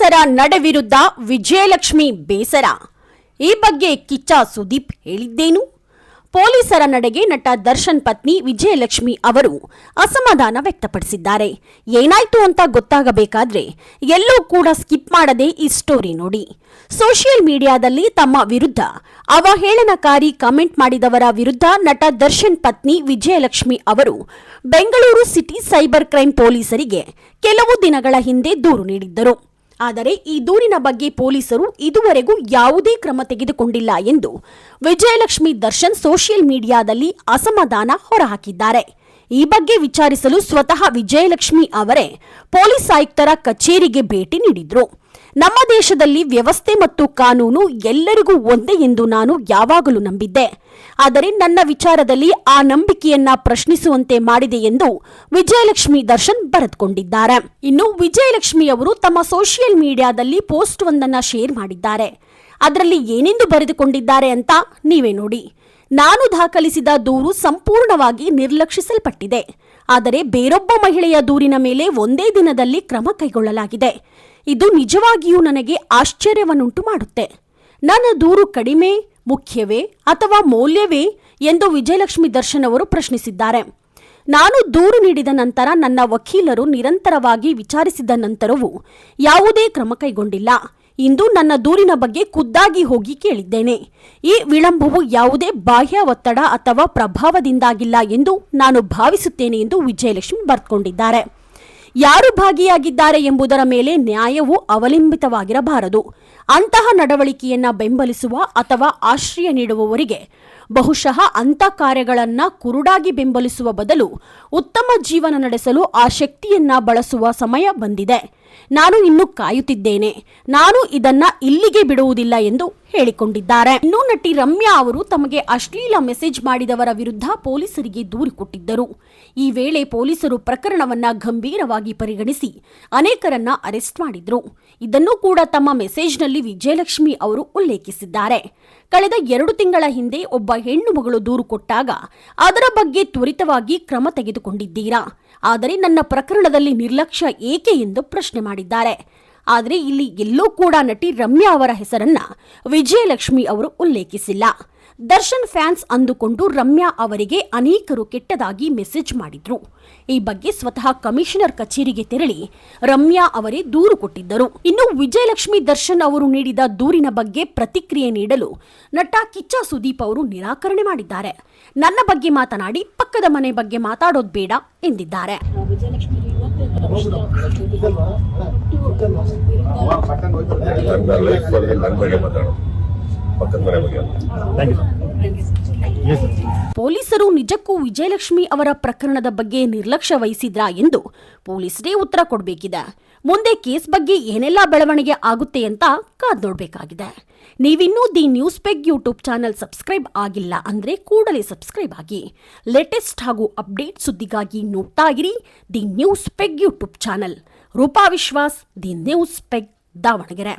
ಪೊಲೀಸರ ನಡೆ ವಿರುದ್ಧ ವಿಜಯಲಕ್ಷ್ಮಿ ಬೇಸರ. ಈ ಬಗ್ಗೆ ಕಿಚ್ಚ ಸುದೀಪ್ ಹೇಳಿದ್ದೇನು? ಪೊಲೀಸರ ನಡೆಗೆ ನಟ ದರ್ಶನ್ ಪತ್ನಿ ವಿಜಯಲಕ್ಷ್ಮಿ ಅವರು ಅಸಮಾಧಾನ ವ್ಯಕ್ತಪಡಿಸಿದ್ದಾರೆ. ಏನಾಯ್ತು ಅಂತ ಗೊತ್ತಾಗಬೇಕಾದ್ರೆ ಎಲ್ಲೂ ಕೂಡ ಸ್ಕಿಪ್ ಮಾಡದೆ ಈ ಸ್ಟೋರಿ ನೋಡಿ. ಸೋಷಿಯಲ್ ಮೀಡಿಯಾದಲ್ಲಿ ತಮ್ಮ ವಿರುದ್ಧ ಅವಹೇಳನಕಾರಿ ಕಮೆಂಟ್ ಮಾಡಿದವರ ವಿರುದ್ಧ ನಟ ದರ್ಶನ್ ಪತ್ನಿ ವಿಜಯಲಕ್ಷ್ಮಿ ಅವರು ಬೆಂಗಳೂರು ಸಿಟಿ ಸೈಬರ್ ಕ್ರೈಂ ಪೊಲೀಸರಿಗೆ ಕೆಲವು ದಿನಗಳ ಹಿಂದೆ ದೂರು ನೀಡಿದ್ದರು. ಆದರೆ ಈ ದೂರಿನ ಬಗ್ಗೆ ಪೊಲೀಸರು ಇದುವರೆಗೂ ಯಾವುದೇ ಕ್ರಮ ತೆಗೆದುಕೊಂಡಿಲ್ಲ ಎಂದು ವಿಜಯಲಕ್ಷ್ಮಿ ದರ್ಶನ್ ಸೋಷಿಯಲ್ ಮೀಡಿಯಾದಲ್ಲಿ ಅಸಮಾಧಾನ ಹೊರಹಾಕಿದ್ದಾರೆ. ಈ ಬಗ್ಗೆ ವಿಚಾರಿಸಲು ಸ್ವತಃ ವಿಜಯಲಕ್ಷ್ಮಿ ಅವರೇ ಪೊಲೀಸ್ ಆಯುಕ್ತರ ಕಚೇರಿಗೆ ಭೇಟಿ ನೀಡಿದ್ರು. ನಮ್ಮ ದೇಶದಲ್ಲಿ ವ್ಯವಸ್ಥೆ ಮತ್ತು ಕಾನೂನು ಎಲ್ಲರಿಗೂ ಒಂದೇ ಎಂದು ನಾನು ಯಾವಾಗಲೂ ನಂಬಿದ್ದೆ. ಆದರೆ ನನ್ನ ವಿಚಾರದಲ್ಲಿ ಆ ನಂಬಿಕೆಯನ್ನ ಪ್ರಶ್ನಿಸುವಂತೆ ಮಾಡಿದೆ ಎಂದು ವಿಜಯಲಕ್ಷ್ಮಿ ದರ್ಶನ್ ಬರೆದುಕೊಂಡಿದ್ದಾರೆ. ಇನ್ನು ವಿಜಯಲಕ್ಷ್ಮಿ ಅವರು ತಮ್ಮ ಸೋಷಿಯಲ್ ಮೀಡಿಯಾದಲ್ಲಿ ಪೋಸ್ಟ್ ಒಂದನ್ನ ಶೇರ್ ಮಾಡಿದ್ದಾರೆ. ಅದರಲ್ಲಿ ಏನೆಂದು ಬರೆದುಕೊಂಡಿದ್ದಾರೆ ಅಂತ ನೀವೇ ನೋಡಿ. ನಾನು ದಾಖಲಿಸಿದ ದೂರು ಸಂಪೂರ್ಣವಾಗಿ ನಿರ್ಲಕ್ಷಿಸಲ್ಪಟ್ಟಿದೆ. ಆದರೆ ಬೇರೊಬ್ಬ ಮಹಿಳೆಯ ದೂರಿನ ಮೇಲೆ ಒಂದೇ ದಿನದಲ್ಲಿ ಕ್ರಮ ಕೈಗೊಳ್ಳಲಾಗಿದೆ. ಇದು ನಿಜವಾಗಿಯೂ ನನಗೆ ಆಶ್ಚರ್ಯವನ್ನುಂಟು ಮಾಡುತ್ತೆ. ನನ್ನ ದೂರು ಕಡಿಮೆ, ಮುಖ್ಯವೇ ಅಥವಾ ಮೌಲ್ಯವೇ ಎಂದು ವಿಜಯಲಕ್ಷ್ಮಿ ದರ್ಶನ್ ಅವರು ಪ್ರಶ್ನಿಸಿದ್ದಾರೆ. ನಾನು ದೂರು ನೀಡಿದ ನಂತರ ನನ್ನ ವಕೀಲರು ನಿರಂತರವಾಗಿ ವಿಚಾರಿಸಿದ ನಂತರವೂ ಯಾವುದೇ ಕ್ರಮ ಕೈಗೊಂಡಿಲ್ಲ. ಇಂದು ನನ್ನ ದೂರಿನ ಬಗ್ಗೆ ಖುದ್ದಾಗಿ ಹೋಗಿ ಕೇಳಿದ್ದೇನೆ. ಈ ವಿಳಂಬವು ಯಾವುದೇ ಬಾಹ್ಯ ಒತ್ತಡ ಅಥವಾ ಪ್ರಭಾವದಿಂದಾಗಿಲ್ಲ ಎಂದು ನಾನು ಭಾವಿಸುತ್ತೇನೆ ಎಂದು ವಿಜಯಲಕ್ಷ್ಮಿ ಬರೆದುಕೊಂಡಿದ್ದಾರೆ. ಯಾರು ಭಾಗಿಯಾಗಿದ್ದಾರೆ ಎಂಬುದರ ಮೇಲೆ ನ್ಯಾಯವು ಅವಲಂಬಿತವಾಗಿರಬಾರದು. ಅಂತಹ ನಡವಳಿಕೆಯನ್ನ ಬೆಂಬಲಿಸುವ ಅಥವಾ ಆಶ್ರಯ ನೀಡುವವರಿಗೆ ಬಹುಶಃ ಅಂಥ ಕಾರ್ಯಗಳನ್ನ ಕುರುಡಾಗಿ ಬೆಂಬಲಿಸುವ ಬದಲು ಉತ್ತಮ ಜೀವನ ನಡೆಸಲು ಆ ಶಕ್ತಿಯನ್ನ ಬಳಸುವ ಸಮಯ ಬಂದಿದೆ. ನಾನು ಇನ್ನು ಕಾಯುತ್ತಿದ್ದೇನೆ. ನಾನು ಇದನ್ನ ಇಲ್ಲಿಗೆ ಬಿಡುವುದಿಲ್ಲ ಎಂದು ಹೇಳಿಕೊಂಡಿದ್ದಾರೆ. ಇನ್ನು ನಟಿ ರಮ್ಯಾ ಅವರು ತಮಗೆ ಅಶ್ಲೀಲ ಮೆಸೇಜ್ ಮಾಡಿದವರ ವಿರುದ್ಧ ಪೊಲೀಸರಿಗೆ ದೂರು ಕೊಟ್ಟಿದ್ದರು. ಈ ವೇಳೆ ಪೊಲೀಸರು ಪ್ರಕರಣವನ್ನ ಗಂಭೀರವಾಗಿ ಪರಿಗಣಿಸಿ ಅನೇಕರನ್ನ ಅರೆಸ್ಟ್ ಮಾಡಿದ್ರು. ಇದನ್ನು ಕೂಡ ತಮ್ಮ ಮೆಸೇಜ್ನಲ್ಲಿ ವಿಜಯಲಕ್ಷ್ಮಿ ಅವರು ಉಲ್ಲೇಖಿಸಿದ್ದಾರೆ. ಕಳೆದ 2 ತಿಂಗಳ ಹಿಂದೆ ಒಬ್ಬ ಹೆಣ್ಣು ಮಗಳು ದೂರು ಕೊಟ್ಟಾಗ ಅದರ ಬಗ್ಗೆ ತ್ವರಿತವಾಗಿ ಕ್ರಮ ತೆಗೆದುಕೊಂಡಿದ್ದೀರಾ, ಆದರೆ ನನ್ನ ಪ್ರಕರಣದಲ್ಲಿ ನಿರ್ಲಕ್ಷ್ಯ ಏಕೆ ಎಂದು ಪ್ರಶ್ನೆ ಮಾಡಿದ್ದಾರೆ. ಆದರೆ ಇಲ್ಲಿ ಎಲ್ಲೂ ಕೂಡ ನಟಿ ರಮ್ಯಾ ಅವರ ಹೆಸರನ್ನ ವಿಜಯಲಕ್ಷ್ಮಿ ಅವರು ಉಲ್ಲೇಖಿಸಿಲ್ಲ. ದರ್ಶನ್ ಫ್ಯಾನ್ಸ್ ಅಂದುಕೊಂಡು ರಮ್ಯಾ ಅವರಿಗೆ ಅನೇಕರು ಕೆಟ್ಟದಾಗಿ ಮೆಸೇಜ್ ಮಾಡಿದ್ರು. ಈ ಬಗ್ಗೆ ಸ್ವತಃ ಕಮಿಷನರ್ ಕಚೇರಿಗೆ ತೆರಳಿ ರಮ್ಯಾ ಅವರೇ ದೂರು ಕೊಟ್ಟಿದ್ದರು. ಇನ್ನು ವಿಜಯಲಕ್ಷ್ಮಿ ದರ್ಶನ್ ಅವರು ನೀಡಿದ ದೂರಿನ ಬಗ್ಗೆ ಪ್ರತಿಕ್ರಿಯೆ ನೀಡಲು ನಟ ಕಿಚ್ಚ ಸುದೀಪ್ ಅವರು ನಿರಾಕರಣೆ ಮಾಡಿದ್ದಾರೆ. ನನ್ನ ಬಗ್ಗೆ ಮಾತನಾಡಿ ಪಕ್ಕದ ಮನೆ ಬಗ್ಗೆ ಮಾತಾಡೋದು ಬೇಡ ಎಂದಿದ್ದಾರೆ. ಪೊಲೀಸರು ನಿಜಕ್ಕೂ ವಿಜಯಲಕ್ಷ್ಮಿ ಅವರ ಪ್ರಕರಣದ ಬಗ್ಗೆ ನಿರ್ಲಕ್ಷ್ಯ ವಹಿಸಿದ್ರಾ ಎಂದು ಪೊಲೀಸರೇ ಉತ್ತರ ಕೊಡಬೇಕಿದೆ. ಮುಂದೆ ಕೇಸ್ ಬಗ್ಗೆ ಏನೆಲ್ಲ ಬೆಳವಣಿಗೆ ಆಗುತ್ತೆ ಅಂತ ಕಾದ್ ನೋಡಬೇಕಾಗಿದೆ. ನೀವಿನ್ನೂ the news peg YouTube channel subscribe ಆಗಿಲ್ಲ ಅಂದ್ರೆ ಕೂಡಲೇ ಸಬ್ಸ್ಕ್ರೈಬ್ ಆಗಿ. ಲೇಟೆಸ್ಟ್ ಹಾಗೂ ಅಪ್ಡೇಟ್ ಸುದ್ದಿಗಾಗಿ ನೋಡ್ತಾ ಇರಿ the news peg YouTube channel. Roopa Vishwas, the news peg, Davanagere.